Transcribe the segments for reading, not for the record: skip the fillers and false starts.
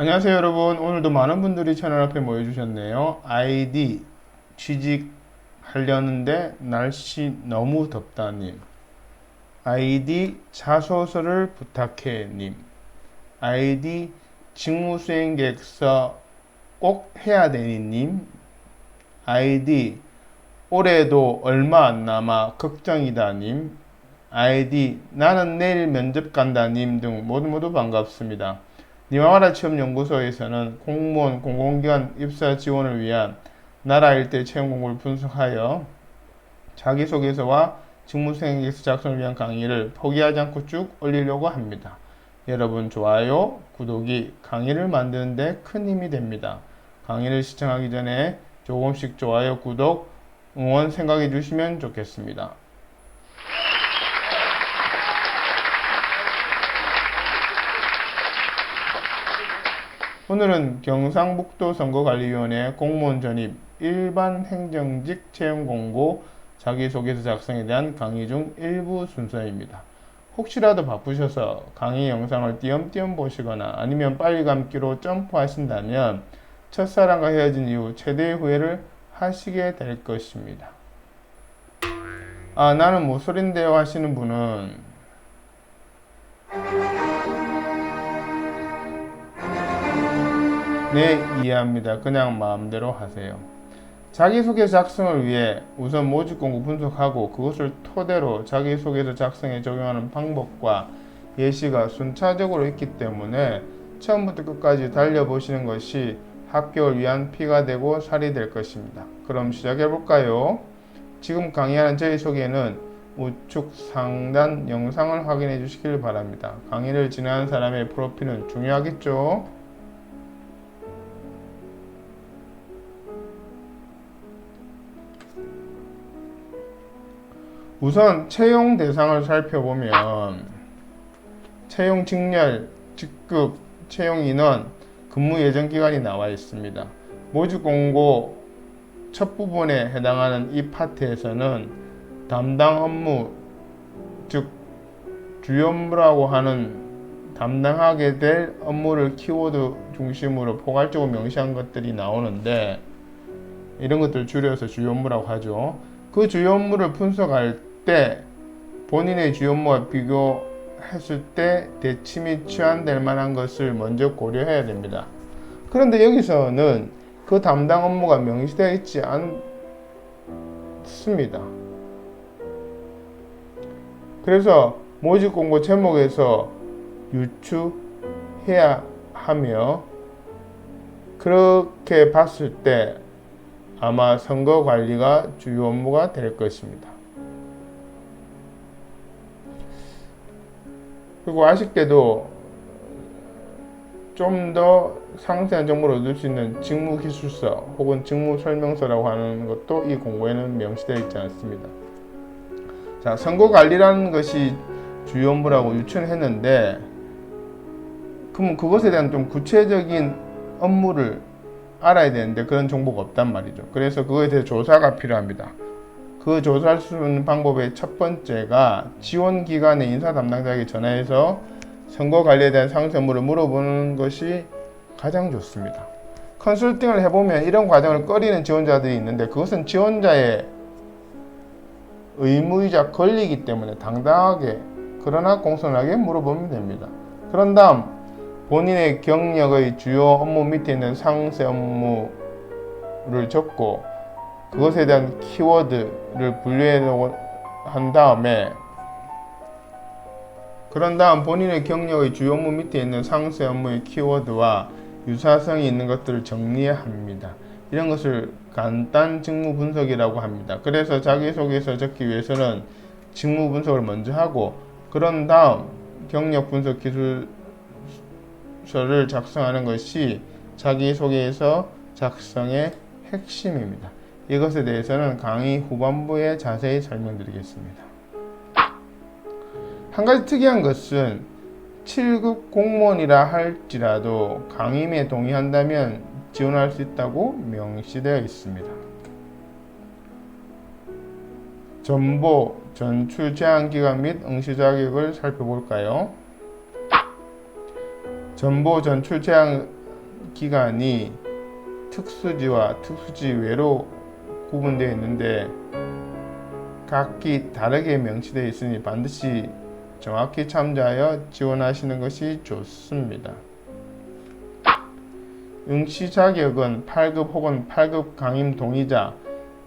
안녕하세요 여러분. 오늘도 많은 분들이 채널 앞에 모여주셨네요. 아이디 취직하려는데 날씨 너무 덥다님, 아이디 자소서를 부탁해님, 아이디 직무수행 계획서 꼭 해야 되니님, 아이디 올해도 얼마 안 남아 걱정이다님, 아이디 나는 내일 면접 간다님 등 모두 반갑습니다. 니와와라 취업연구소에서는 공무원, 공공기관 입사 지원을 위한 나라 일대 채용 공고를 분석하여 자기소개서와 직무수행 계획서 작성을 위한 강의를 포기하지 않고 쭉 올리려고 합니다. 여러분 좋아요, 구독이 강의를 만드는 데 큰 힘이 됩니다. 강의를 시청하기 전에 조금씩 좋아요, 구독, 응원 생각해 주시면 좋겠습니다. 오늘은 경상북도 선거관리위원회 공무원 전입 일반 행정직 채용 공고 자기소개서 작성에 대한 강의 중 일부 순서입니다. 혹시라도 바쁘셔서 강의 영상을 띄엄띄엄 보시거나 아니면 빨리 감기로 점프하신다면 첫사랑과 헤어진 이후 최대의 후회를 하시게 될 것입니다. 나는 모쏠인데요 하시는 분은 네, 이해합니다. 그냥 마음대로 하세요. 자기소개서 작성을 위해 우선 모집공고 분석하고 그것을 토대로 자기소개서 작성에 적용하는 방법과 예시가 순차적으로 있기 때문에 처음부터 끝까지 달려보시는 것이 합격을 위한 피가 되고 살이 될 것입니다. 그럼 시작해볼까요? 지금 강의하는 저희 소개는 우측 상단 영상을 확인해 주시길 바랍니다. 강의를 진행하는 사람의 프로필은 중요하겠죠? 우선 채용 대상을 살펴보면 채용 직렬, 직급, 채용 인원, 근무 예정 기간이 나와 있습니다. 모집 공고 첫 부분에 해당하는 이 파트에서는 담당 업무, 즉 주요 업무라고 하는 담당하게 될 업무를 키워드 중심으로 포괄적으로 명시한 것들이 나오는데 이런 것들 줄여서 주요 업무라고 하죠. 그 주요 업무를 분석할 때 본인의 주요 업무와 비교했을 때 대치 및 치환될 만한 것을 먼저 고려해야 됩니다. 그런데 여기서는 그 담당 업무가 명시되어 있지 않습니다. 그래서 모집 공고 제목에서 유추해야 하며 그렇게 봤을 때 아마 선거 관리가 주요 업무가 될 것입니다. 그리고 아쉽게도 좀 더 상세한 정보를 얻을 수 있는 직무기술서 혹은 직무설명서라고 하는 것도 이 공고에는 명시되어 있지 않습니다. 자, 선거관리라는 것이 주요 업무라고 유추를 했는데 그러면 그것에 대한 좀 구체적인 업무를 알아야 되는데 그런 정보가 없단 말이죠. 그래서 그거에 대해 조사가 필요합니다. 그 조사할 수 있는 방법의 첫 번째가 지원기관의 인사 담당자에게 전화해서 선거 관리에 대한 상세 업무를 물어보는 것이 가장 좋습니다. 컨설팅을 해보면 이런 과정을 꺼리는 지원자들이 있는데 그것은 지원자의 의무이자 권리이기 때문에 당당하게 그러나 공손하게 물어보면 됩니다. 그런 다음 본인의 경력의 주요 업무 밑에 있는 상세 업무를 적고 그것에 대한 키워드를 분류해 한 다음에 그런 다음 본인의 경력의 주요 업무 밑에 있는 상세 업무의 키워드와 유사성이 있는 것들을 정리합니다. 이런 것을 간단 직무 분석이라고 합니다. 그래서 자기소개서 적기 위해서는 직무 분석을 먼저 하고 그런 다음 경력 분석 기술서를 작성하는 것이 자기소개서 작성의 핵심입니다. 이것에 대해서는 강의 후반부에 자세히 설명드리겠습니다. 한 가지 특이한 것은 7급 공무원이라 할지라도 강의에 동의한다면 지원할 수 있다고 명시되어 있습니다. 전보, 전출 제한기간 및 응시 자격을 살펴볼까요? 전보, 전출 제한 기간이 특수지와 특수지 외로 구분되어 있는데 각기 다르게 명시되어 있으니 반드시 정확히 참조하여 지원하시는 것이 좋습니다. 응시 자격은 8급 혹은 8급 강임 동의자,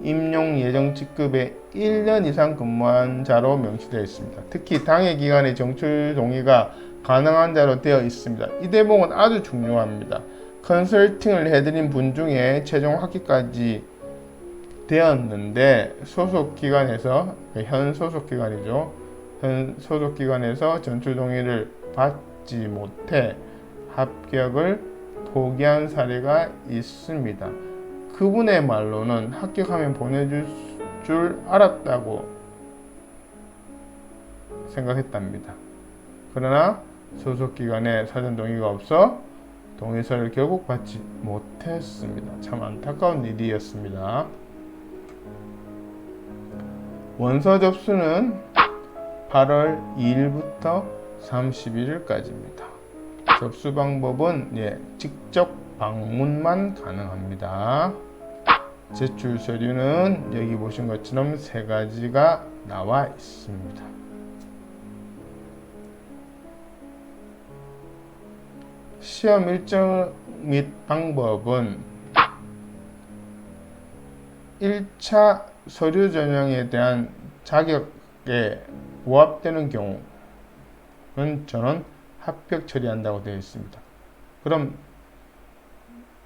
임용 예정 직급에 1년 이상 근무한 자로 명시되어 있습니다. 특히 당해 기간의 정출 동의가 가능한 자로 되어 있습니다. 이 대목은 아주 중요합니다. 컨설팅을 해드린 분 중에 최종 학기까지 되었는데 소속기관에서, 현 소속기관이죠. 현 소속기관에서 전출 동의를 받지 못해 합격을 포기한 사례가 있습니다. 그분의 말로는 합격하면 보내줄 줄 알았다고 생각했답니다. 그러나 소속기관에 사전 동의가 없어 동의서를 결국 받지 못했습니다. 참 안타까운 일이었습니다. 원서 접수는 8월 2일부터 31일까지입니다. 접수 방법은 직접 방문만 가능합니다. 제출 서류는 여기 보신 것처럼 3가지가 나와 있습니다. 시험 일정 및 방법은 1차 서류 전형에 대한 자격에 부합되는 경우는 저는 합격 처리한다고 되어 있습니다. 그럼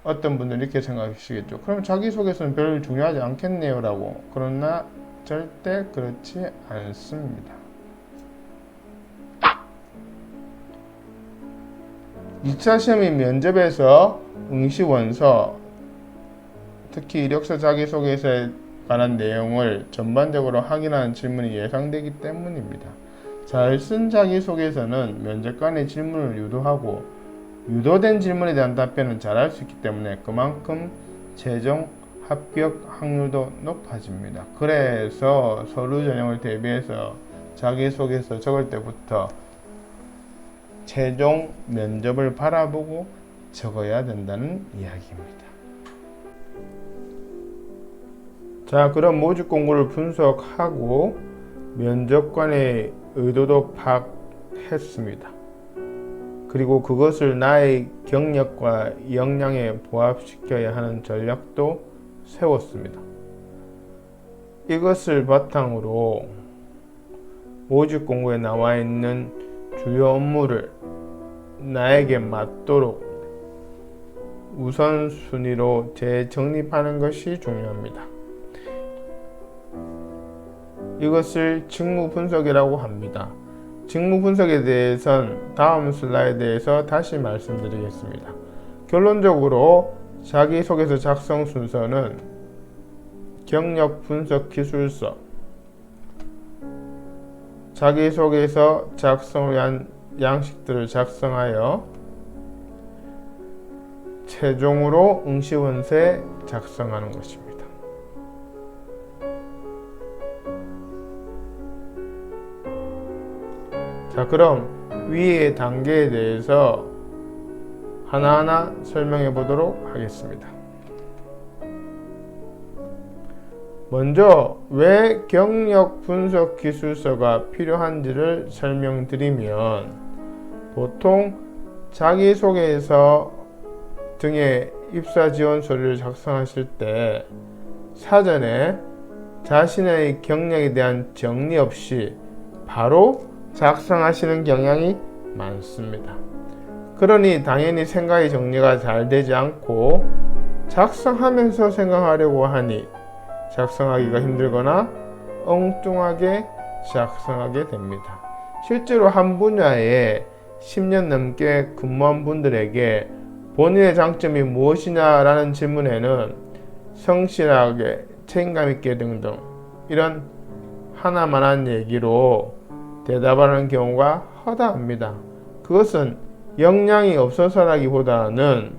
어떤 분들은 이렇게 생각하시겠죠. 그럼 자기소개서는 별로 중요하지 않겠네요 라고. 그러나 절대 그렇지 않습니다. 2차 시험인 면접에서 응시원서, 특히 이력서 자기소개서에 관한 내용을 전반적으로 확인하는 질문이 예상되기 때문입니다. 잘 쓴 자기소개서는 면접관의 질문을 유도하고 유도된 질문에 대한 답변은 잘할 수 있기 때문에 그만큼 최종 합격 확률도 높아집니다. 그래서 서류 전형을 대비해서 자기소개서 적을 때부터 최종 면접을 바라보고 적어야 된다는 이야기입니다. 자, 그럼 모집 공고를 분석하고 면접관의 의도도 파악했습니다. 그리고 그것을 나의 경력과 역량에 부합시켜야 하는 전략도 세웠습니다. 이것을 바탕으로 모집 공고에 나와 있는 주요 업무를 나에게 맞도록 우선순위로 재정립하는 것이 중요합니다. 이것을 직무 분석이라고 합니다. 직무 분석에 대해선 다음 슬라이드에서 다시 말씀드리겠습니다. 결론적으로 자기소개서 작성 순서는 경력 분석 기술서, 자기소개서 작성을 위한 양식들을 작성하여 최종으로 응시원서에 작성하는 것입니다. 자, 그럼 위의 단계에 대해서 하나하나 설명해 보도록 하겠습니다. 먼저 왜 경력 분석 기술서가 필요한지를 설명드리면, 보통 자기소개서 등의 입사 지원 서류를 작성하실 때 사전에 자신의 경력에 대한 정리 없이 바로 작성하시는 경향이 많습니다. 그러니 당연히 생각의 정리가 잘 되지 않고 작성하면서 생각하려고 하니 작성하기가 힘들거나 엉뚱하게 작성하게 됩니다. 실제로 한 분야에 10년 넘게 근무한 분들에게 본인의 장점이 무엇이냐라는 질문에는 성실하게, 책임감 있게 등등 이런 하나만한 얘기로 대답하는 경우가 허다합니다. 그것은 역량이 없어서라기보다는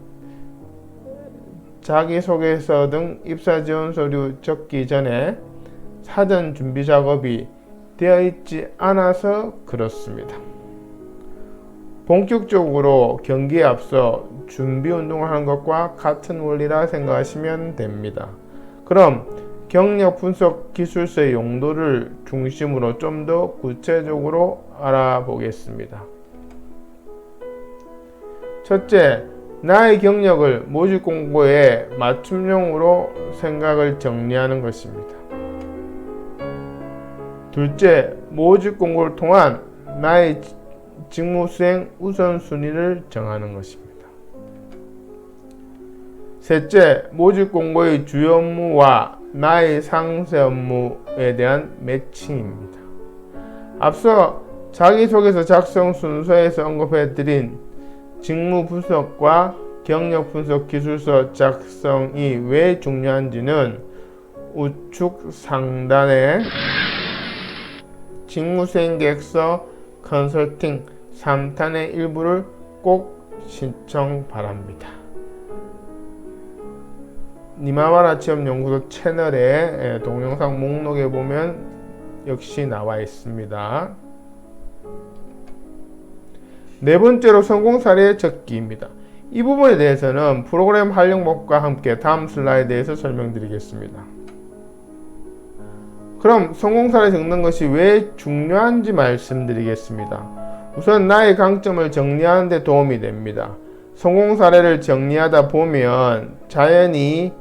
자기소개서 등 입사지원 서류 적기 전에 사전 준비 작업이 되어 있지 않아서 그렇습니다. 본격적으로 경기에 앞서 준비 운동을 하는 것과 같은 원리라 생각하시면 됩니다. 그럼 경력 분석 기술서의 용도를 중심으로 좀 더 구체적으로 알아보겠습니다. 첫째, 나의 경력을 모집 공고에 맞춤형으로 생각을 정리하는 것입니다. 둘째, 모집 공고를 통한 나의 직무 수행 우선순위를 정하는 것입니다. 셋째, 모집 공고의 주요 업무와 나의 상세 업무에 대한 매칭입니다. 앞서 자기소개서 작성 순서에서 언급해드린 직무 분석과 경력 분석 기술서 작성이 왜 중요한지는 우측 상단에 직무수행 계획서 컨설팅 3탄의 일부를 꼭 신청 바랍니다. 니마와라 취업연구소 채널의 동영상 목록에 보면 역시 나와 있습니다. 네 번째로 성공 사례 적기입니다. 이 부분에 대해서는 프로그램 활용법과 함께 다음 슬라이드에서 설명드리겠습니다. 그럼 성공 사례 적는 것이 왜 중요한지 말씀드리겠습니다. 우선 나의 강점을 정리하는 데 도움이 됩니다. 성공 사례를 정리하다 보면 자연히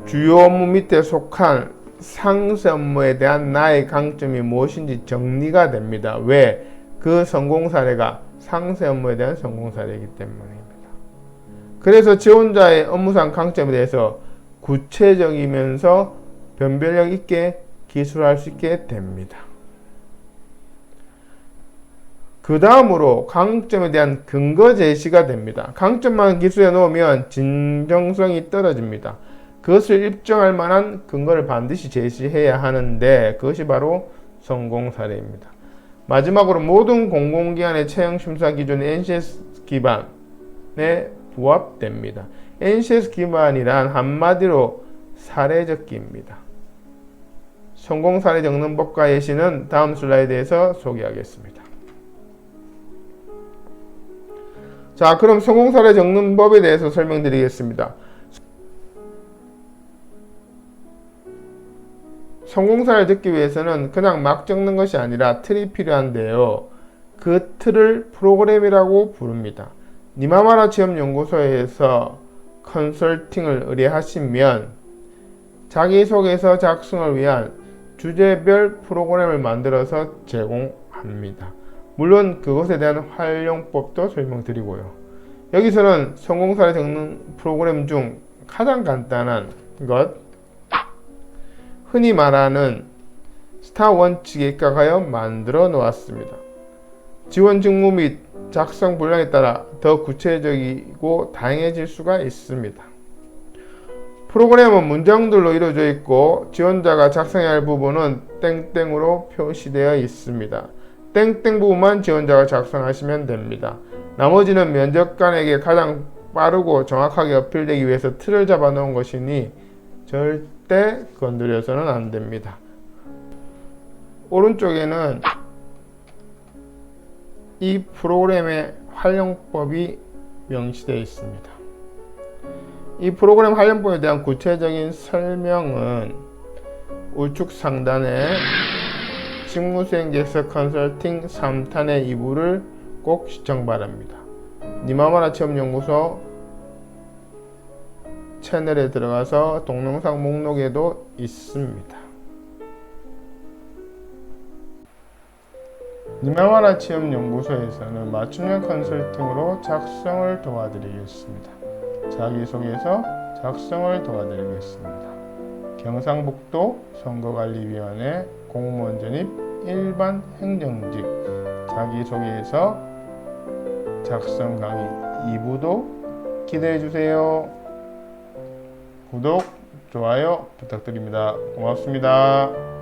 주요 업무 밑에 속한 상세 업무에 대한 나의 강점이 무엇인지 정리가 됩니다. 왜? 그 성공 사례가 상세 업무에 대한 성공 사례이기 때문입니다. 그래서 지원자의 업무상 강점에 대해서 구체적이면서 변별력 있게 기술할 수 있게 됩니다. 그 다음으로 강점에 대한 근거 제시가 됩니다. 강점만 기술해 놓으면 진정성이 떨어집니다. 그것을 입증할 만한 근거를 반드시 제시해야 하는데 그것이 바로 성공 사례입니다. 마지막으로 모든 공공기관의 채용심사 기준은 NCS 기반에 부합됩니다. NCS 기반이란 한마디로 사례 적기입니다. 성공 사례 적는 법과 예시는 다음 슬라이드에서 소개하겠습니다. 자, 그럼 성공 사례 적는 법에 대해서 설명드리겠습니다. 성공사를 적기 위해서는 그냥 막 적는 것이 아니라 틀이 필요한데요. 그 틀을 프로그램이라고 부릅니다. 니마와라 취업연구소에서 컨설팅을 의뢰하시면 자기소개서 작성을 위한 주제별 프로그램을 만들어서 제공합니다. 물론 그것에 대한 활용법도 설명드리고요. 여기서는 성공사를 적는 프로그램 중 가장 간단한 것, 흔히 말하는 스타 원칙에 입각하여 만들어 놓았습니다. 지원 직무 및 작성 분량에 따라 더 구체적이고 다양해질 수가 있습니다. 프로그램은 문장들로 이루어져 있고 지원자가 작성해야 할 부분은 땡땡으로 표시되어 있습니다. 땡땡 부분만 지원자가 작성하시면 됩니다. 나머지는 면접관에게 가장 빠르고 정확하게 어필되기 위해서 틀을 잡아 놓은 것이니 절대 건드려서는 안 됩니다. 오른쪽에는 이 프로그램의 활용법이 명시되어 있습니다. 이 프로그램 활용법에 대한 구체적인 설명은 우측 상단에 직무수행 계획서 컨설팅 3탄의 2부를 꼭 시청 바랍니다. 니마와라 취업연구소 채널에 들어가서 동영상 목록에도 있습니다. 니마와라 취업연구소에서는 맞춤형 컨설팅으로 작성을 도와드리겠습니다. 자기소개서 작성을 도와드리겠습니다. 경상북도 선거관리위원회 공무원 전입 일반 행정직 자기소개서 작성 강의 2부도 기대해주세요. 구독, 좋아요 부탁드립니다. 고맙습니다.